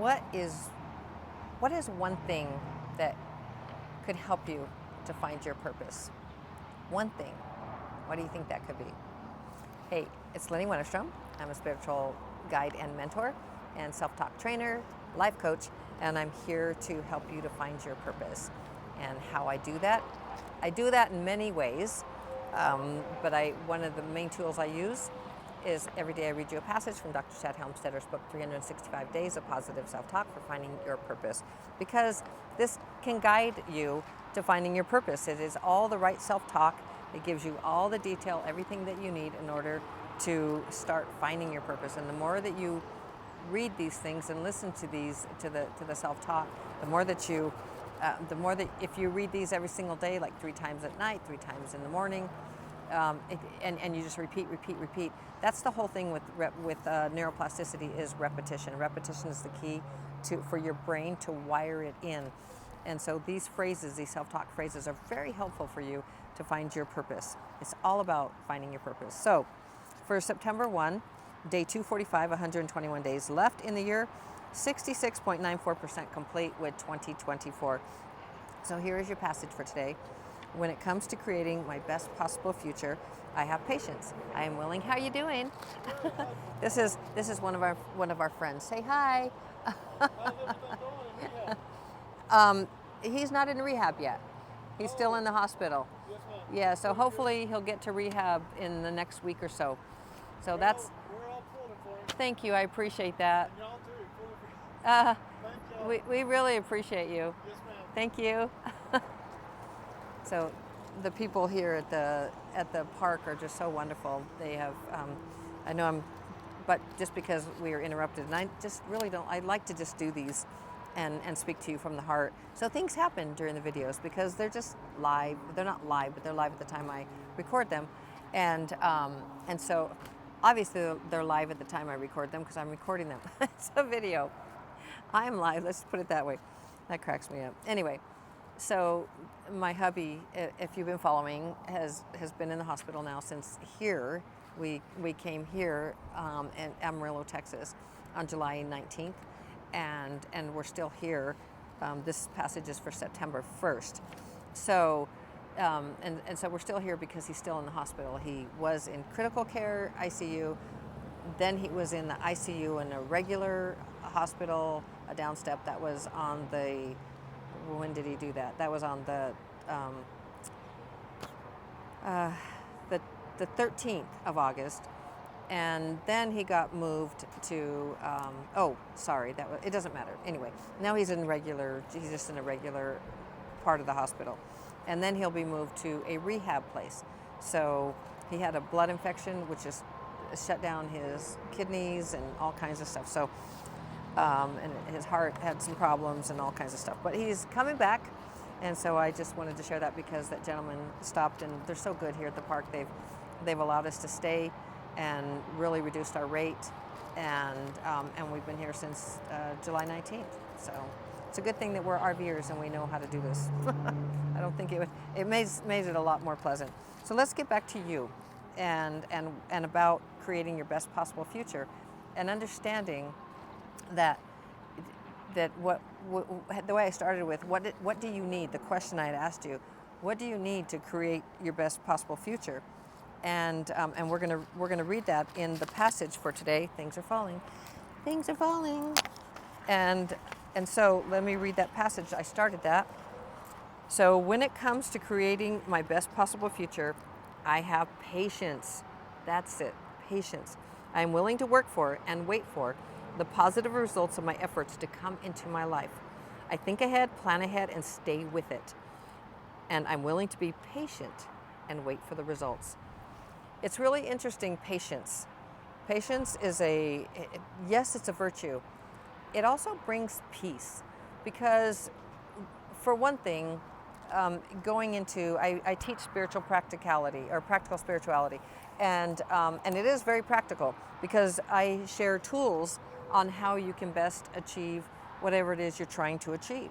what is what is one thing that could help you to find your purpose? One thing. What do you think that could be? Hey, it's Lenny Wennerstrom. I'm a spiritual guide and mentor and self-talk trainer, life coach, and I'm here to help you to find your purpose. And how I do that in many ways, but one of the main tools I use is every day I read you a passage from Dr. Chad Helmstedter's book, 365 Days of Positive Self-Talk for Finding Your Purpose, because this can guide you to finding your purpose. It is all the right self-talk. It gives you all the detail, everything that you need in order to start finding your purpose. And the more that you read these things and listen to these, to the self-talk, the more that if you read these every single day, like 3 times at night, 3 times in the morning, and you just repeat. That's the whole thing with neuroplasticity is repetition. Repetition is the key for your brain to wire it in. And so these phrases, these self-talk phrases, are very helpful for you to find your purpose. It's all about finding your purpose. So for September 1, day 245, 121 days left in the year, 66.94% complete with 2024. So here is your passage for today. When it comes to creating my best possible future, I have patience. I am willing. How are you doing? This is one of our friends. Say hi. He's not in rehab yet. He's still in the hospital. Yeah, so hopefully he'll get to rehab in the next week or so. So we're all pulling for him. Thank you. I appreciate that. And y'all too. We really appreciate you. Yes, ma'am. Thank you. So the people here at the park are just so wonderful. They have, but just because we are interrupted, and I just really don't, I like to just do these and speak to you from the heart. So things happen during the videos because they're just live. They're not live, but they're live at the time I record them. And so obviously they're live at the time I record them because I'm recording them. It's a video. I'm live, let's put it that way. That cracks me up. Anyway. So my hubby, if you've been following, has been in the hospital now since here. We came here in Amarillo, Texas on July 19th, and we're still here. This passage is for September 1st. So, and so we're still here because he's still in the hospital. He was in critical care, ICU. Then he was in the ICU in a regular hospital, a downstep that was on the, when did he do that? That was on the 13th of August, and then he got moved to. It doesn't matter. Anyway, now he's just in a regular part of the hospital, and then he'll be moved to a rehab place. So he had a blood infection, which just shut down his kidneys and all kinds of stuff. So. And his heart had some problems and all kinds of stuff. But he's coming back, and so I just wanted to share that because that gentleman stopped, and they're so good here at the park. They've allowed us to stay and really reduced our rate, and we've been here since July 19th. So it's a good thing that we're RVers and we know how to do this. I don't think it made it a lot more pleasant. So let's get back to you and about creating your best possible future and understanding that the way I started with what do you need? The question I had asked you, what do you need to create your best possible future? And we're gonna read that in the passage for today. Things are falling, and so let me read that passage. I started that. So when it comes to creating my best possible future, I have patience. That's it, patience. I am willing to work for and wait for the positive results of my efforts to come into my life. I think ahead, plan ahead, and stay with it. And I'm willing to be patient and wait for the results. It's really interesting, patience. Patience is yes, it's a virtue. It also brings peace because, for one thing, going into, I teach spiritual practicality or practical spirituality, and it is very practical because I share tools on how you can best achieve whatever it is you're trying to achieve.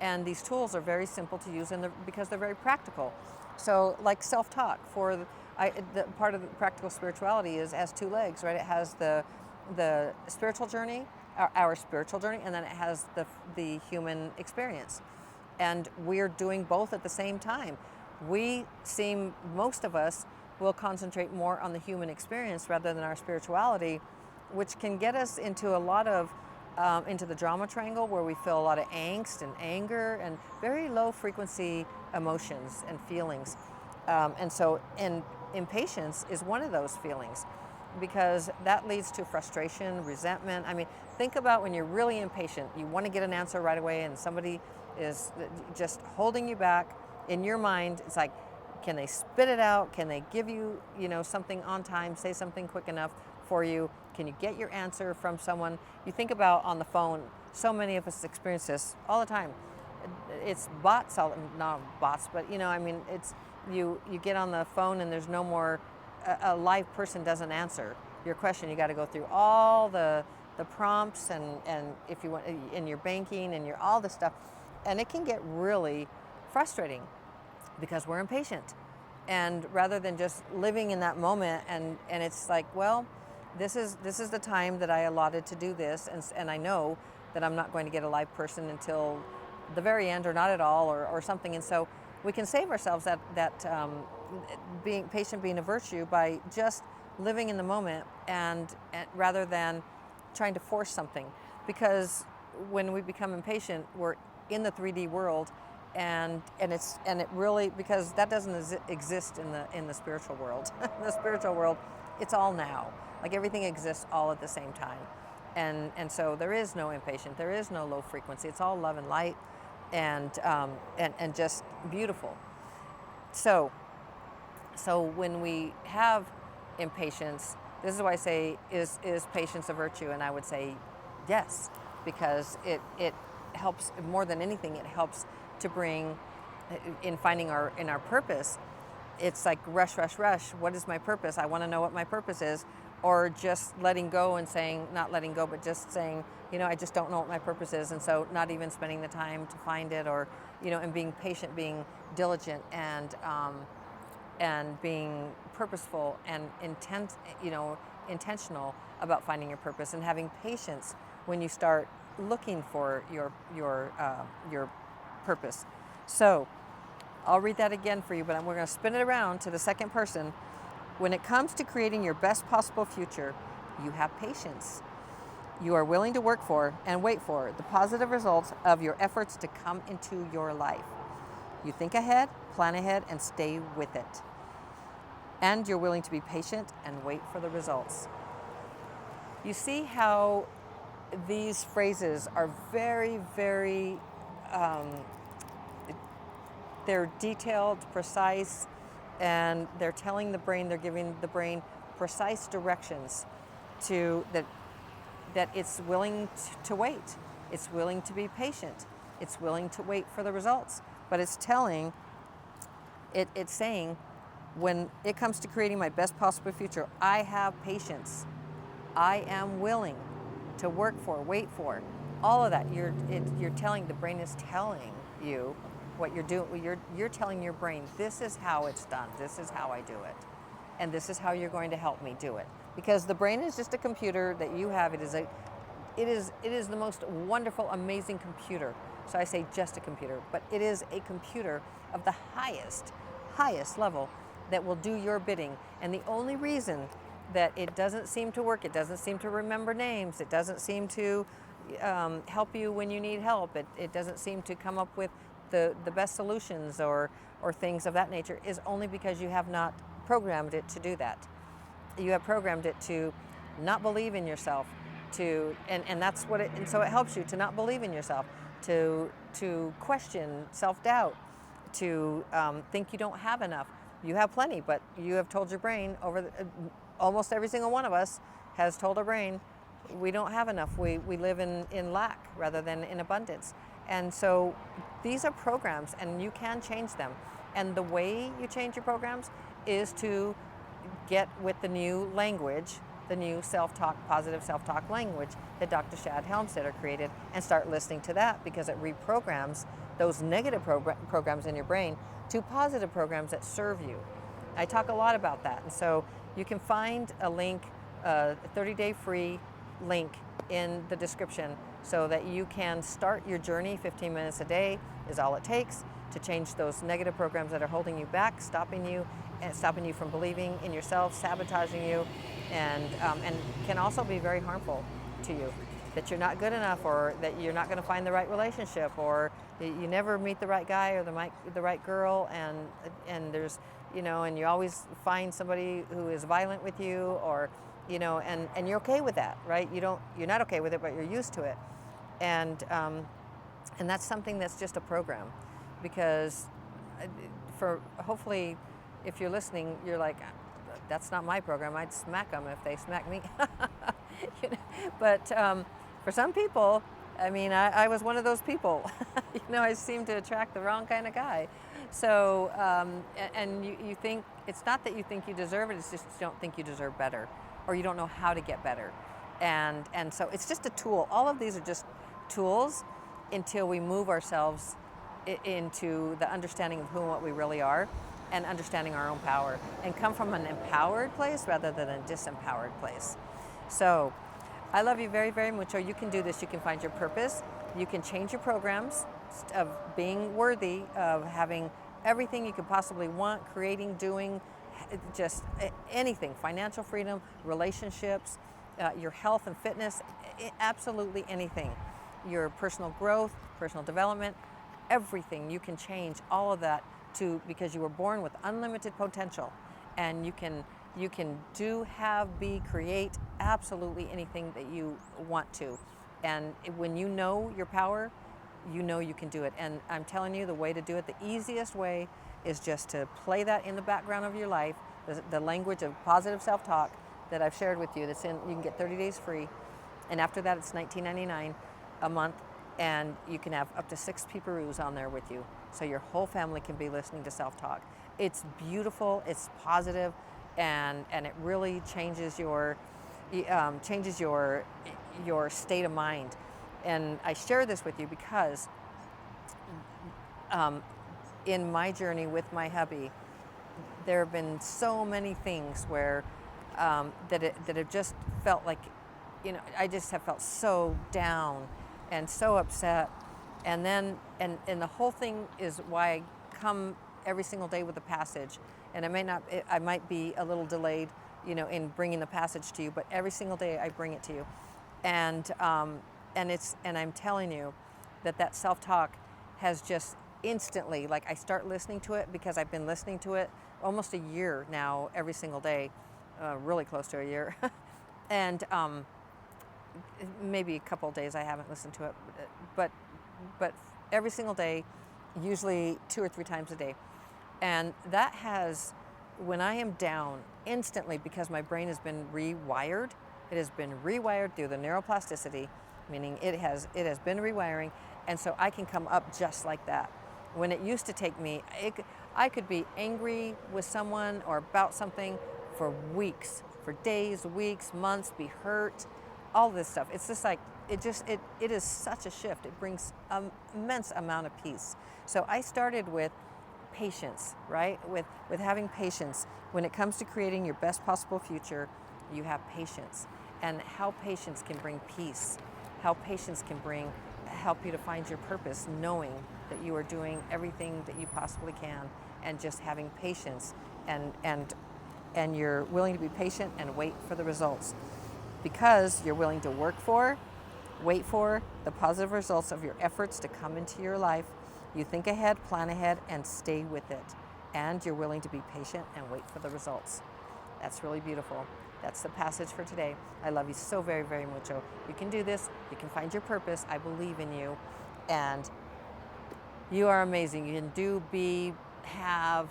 And these tools are very simple to use because they're very practical. So like self-talk, the part of the practical spirituality has 2 legs, right? It has the spiritual journey our spiritual journey, and then it has the human experience. And we're doing both at the same time. Most of us will concentrate more on the human experience rather than our spirituality, which can get us into a lot of, into the drama triangle, where we feel a lot of angst and anger and very low frequency emotions and feelings. And impatience is one of those feelings, because that leads to frustration, resentment. I mean, think about when you're really impatient, you want to get an answer right away, and somebody is just holding you back. In your mind, it's like, can they spit it out? Can they give you, something on time, say something quick enough for you? Can you get your answer from someone? You think about on the phone, so many of us experience this all the time. It's bots, not bots, but it's, you get on the phone and there's no more, a live person doesn't answer your question. You got to go through all the prompts and if you want in your banking and all this stuff, and it can get really frustrating because we're impatient. And rather than just living in that moment, and it's like, well, this is the time that I allotted to do this, and I know that I'm not going to get a live person until the very end, or not at all, or something. And so we can save ourselves that being patient being a virtue by just living in the moment, and rather than trying to force something. Because when we become impatient, we're in the 3D world, and it really, because that doesn't exist in the spiritual world. In the spiritual world, it's all now. Like everything exists all at the same time, and so there is no impatient, there is no low frequency. It's all love and light, and just beautiful. So when we have impatience, this is why I say, is patience a virtue? And I would say yes, because it helps more than anything. It helps to bring, in finding our purpose. It's like rush. What is my purpose? I want to know what my purpose is. Or just letting go and saying, not letting go, but just saying, I just don't know what my purpose is. And so not even spending the time to find it, or, and being patient, being diligent, and being purposeful and intentional about finding your purpose, and having patience when you start looking for your purpose. So I'll read that again for you, but we're going to spin it around to the second person. When it comes to creating your best possible future, you have patience. You are willing to work for and wait for the positive results of your efforts to come into your life. You think ahead, plan ahead, and stay with it. And you're willing to be patient and wait for the results. You see how these phrases are very, very, they're detailed, precise, and they're telling the brain, they're giving the brain precise directions to that it's willing to wait. It's willing to be patient. It's willing to wait for the results. But it's telling, it's saying, when it comes to creating my best possible future, I have patience. I am willing to work for, wait for, all of that. You're telling, the brain is telling you what you're doing. You're telling your brain, this is how it's done. This is how I do it. And this is how you're going to help me do it. Because the brain is just a computer that you have. It is the most wonderful, amazing computer. So I say just a computer, but it is a computer of the highest level that will do your bidding. And the only reason that it doesn't seem to work, it doesn't seem to remember names, it doesn't seem to help you when you need help, it doesn't seem to come up with the best solutions or things of that nature, is only because you have not programmed it to do that. You have programmed it to not believe in yourself, and that's what and so it helps you to not believe in yourself, to question self-doubt, to think you don't have enough. You have plenty, but you have told your brain almost every single one of us has told our brain, we don't have enough. We live in lack rather than in abundance. And so these are programs, and you can change them. And the way you change your programs is to get with the new language, the new self-talk, positive self-talk language that Dr. Shad Helmstetter created, and start listening to that, because it reprograms those negative programs in your brain to positive programs that serve you. I talk a lot about that. And so you can find a link, a 30-day free link in the description so that you can start your journey. 15 minutes a day is all it takes to change those negative programs that are holding you back, stopping you from believing in yourself, sabotaging you, and can also be very harmful to you. That you're not good enough, or that you're not going to find the right relationship, or you never meet the right guy or the right girl, and there's, and you always find somebody who is violent with you, or, and you're okay with that, right? You're not okay with it, but you're used to it, and that's something that's just a program, because hopefully, if you're listening, you're like, that's not my program. I'd smack them if they smack me. But for some people, I was one of those people. I seem to attract the wrong kind of guy. So, and you think, it's not that you think you deserve it, it's just you don't think you deserve better, or you don't know how to get better. And so it's just a tool. All of these are just tools until we move ourselves into the understanding of who and what we really are, and understanding our own power, and come from an empowered place rather than a disempowered place. So I love you very, very much. You can do this. You can find your purpose. You can change your programs of being worthy, of having everything you could possibly want, creating, doing, just anything, financial freedom, relationships, your health and fitness, absolutely anything. Your personal growth, personal development, everything. You can change all of that because you were born with unlimited potential, and you can do, have, be, create absolutely anything that you want to. And when you know your power, you know you can do it. And I'm telling you, the way to do it, the easiest way, is just to play that in the background of your life, the language of positive self-talk that I've shared with you. You can get 30 days free, and after that it's $19.99 a month, and you can have up to 6 peeparoos on there with you, so your whole family can be listening to self-talk. It's beautiful, it's positive, and it really changes your state of mind. And I share this with you because in my journey with my hubby, there have been so many things where that have just felt like, I just have felt so down and so upset. And then, and the whole thing is why I come every single day with a passage. And I might be a little delayed, in bringing the passage to you, but every single day I bring it to you. And I'm telling you that self-talk has just instantly, like, I start listening to it because I've been listening to it almost a year now, every single day, really close to a year. And maybe a couple of days I haven't listened to it, but every single day, usually 2 or 3 times a day. And that has, when I am down, instantly, because my brain has been rewired, it has been rewired through the neuroplasticity, meaning it has been rewiring, and so I can come up just like that. When it used to take me, I could be angry with someone or about something for weeks, for days, weeks, months, be hurt, all this stuff. It's just like, it is such a shift. It brings an immense amount of peace. So I started with patience, right? With having patience. When it comes to creating your best possible future, you have patience. And how patience can bring peace, how patience can help you to find your purpose, knowing that you are doing everything that you possibly can, and just having patience, and you're willing to be patient and wait for the results, because you're willing to wait for the positive results of your efforts to come into your life. You think ahead, plan ahead, and stay with it. And you're willing to be patient and wait for the results. That's really beautiful. That's the passage for today. I love you so very, very mucho. You can do this. You can find your purpose. I believe in you. And you are amazing. You can do, be, have,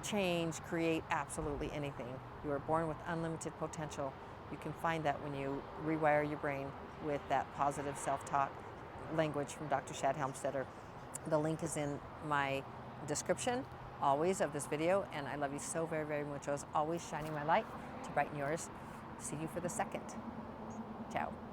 change, create absolutely anything. You are born with unlimited potential. You can find that when you rewire your brain with that positive self-talk language from Dr. Shad Helmstetter. The link is in my description, always, of this video, and I love you so very, very much. As always, shining my light to brighten yours. See you for the second. Ciao.